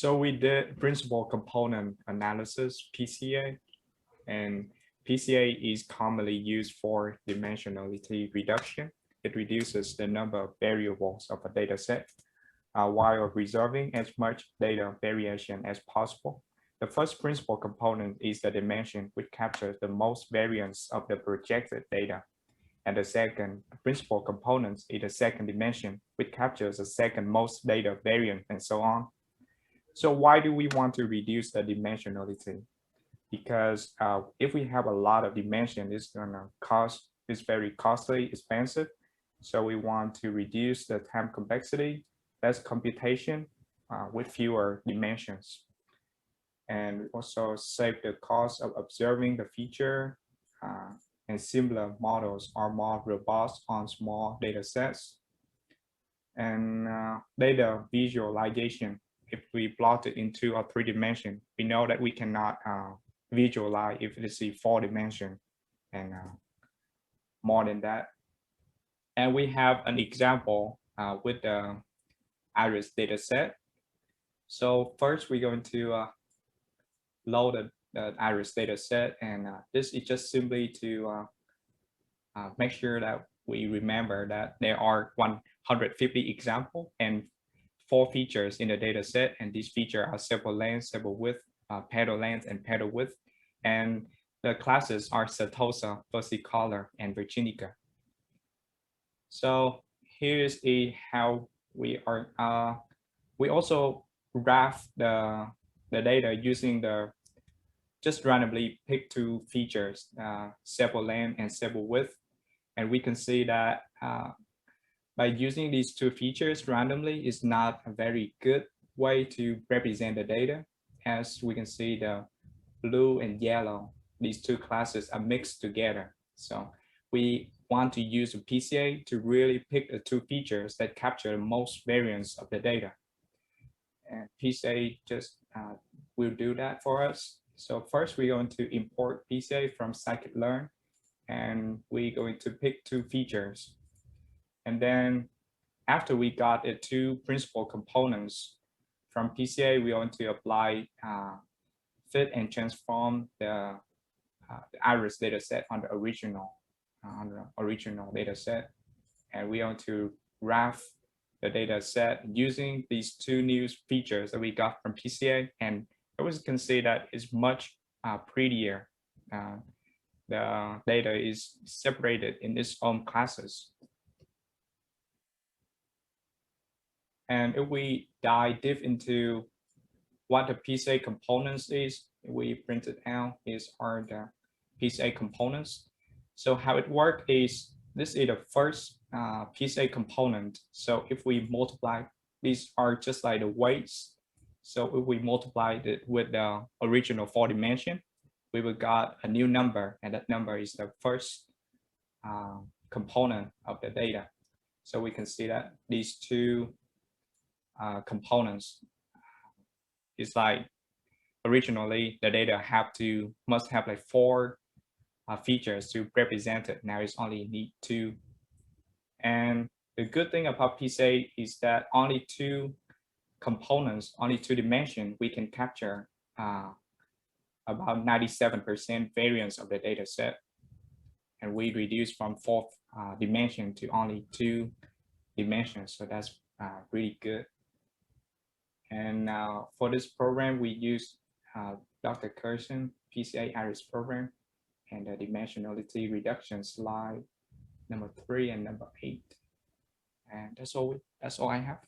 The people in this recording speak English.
So we did principal component analysis, PCA, and PCA is commonly used for dimensionality reduction. It reduces the number of variables of a data set while reserving as much data variation as possible. The first principal component is the dimension, which captures the most variance of the projected data. And the second principal component is the second dimension, which captures the second most data variant, and so on. So why do we want to reduce the dimensionality? Because if we have a lot of dimension, it's gonna cost, it's very costly, expensive. So we want to reduce the time complexity, less computation with fewer dimensions. And also save the cost of observing the feature, and simpler models are more robust on small data sets. And data visualization, if we plot it in 2 or 3 dimensions, we know that we cannot visualize if it is a 4 dimension and more than that. And we have an example with the iris data set. So first we're going to load the iris data set, and this is just simply to make sure that we remember that there are 150 examples and 4 features in the data set, and these features are sepal length, sepal width, petal length, and petal width. And the classes are Setosa, versicolor, and Virginica. So here's how we are. We also graph the data using the just randomly pick 2 features, sepal length and sepal width. And we can see that by using these 2 features randomly is not a very good way to represent the data. As we can see, the blue and yellow, these 2 classes are mixed together. So we want to use the PCA to really pick the 2 features that capture the most variance of the data. And PCA just will do that for us. So first we're going to import PCA from scikit-learn, and we're going to pick 2 features. And then after we got the 2 principal components from PCA, we're going to apply fit and transform the iris data set on the original data set. And we're going to graph the data set using these 2 new features that we got from PCA. And we can see that it's much prettier. The data is separated in its own classes. And if we dive deep into what the PCA components is, we printed out are the PCA components. So how it works is, this is the first PCA component. So if we multiply, these are just like the weights. So if we multiply it with the original 4 dimension, we will got a new number, and that number is the first component of the data. So we can see that these 2 components is like originally the data must have like 4 features to represent it. Now it's only need 2. And the good thing about PCA is that only 2 components, only 2 dimensions, we can capture about 97% variance of the data set. And we reduce from 4 dimension to only 2 dimensions. So that's really good. And for this program, we use Dr. Curson PCA iris program and the dimensionality reduction slide number 3 and number 8. And that's all I have.